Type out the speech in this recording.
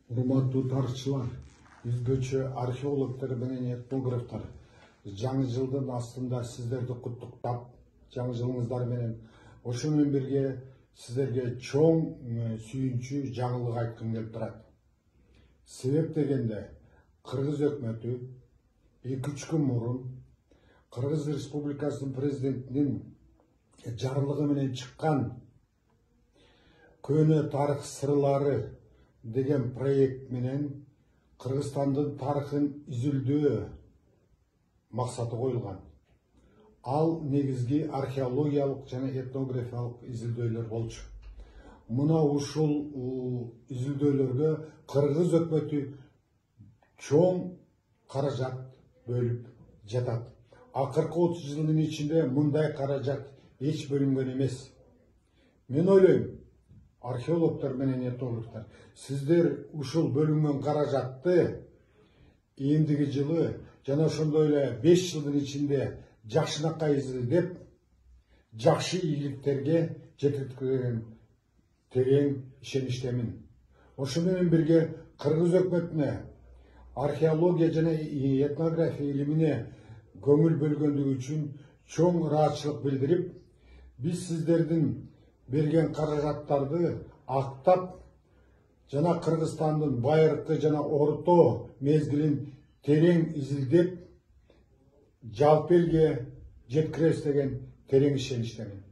Урматтуу тарыхчылар, изгөөчү археологдор менен этнографтар, жаңы жылдын астында сиздерди куттуктап, жаңы жылыңыздар менен ошо менен бирге сиздерге чоң сүйүнчү жаңылык айткым келип турат. Себеп дегенде, Кыргыз өкмөтү 2-3 күн мурун Кыргыз Республикасынын президентинин жарлыгы менен чыккан Көне тарых сырлары деген проект менен Кыргызстандын тарыхын изилдөө максаты коюлган. Ал негизги археологиялык жана этнографиялык изилдөөлөр болчу. Мына ушул изилдөөлөргө Кыргыз өкмөтү чоң каражат бөлүп жатат. Акыркы 30 жылдын ичинде мындай каражат эч бөлүнгөн эмес. Мен ойлойм, археологдор менен этнографтар, сиздер ушул бөлүнгөн каражатты эмдиги жылы жана ошондой эле 5 жылдын ичинде жакшынакай изилдеп, жакшы ийгиликтерге жеткирген терең ишеничтемин. Ошо менен бирге Кыргыз өкмөтүнө археология жана этнография илимине көңүл бөлгөндүгү үчүн чоң ыраазычылык билдирип, биз сиздердин берген каражаттарды актап жана Кыргызстандын байыркы жана орто мезгилин терең изилдеп, жалпы элге жеткиребиз деген терең ишеничтемин.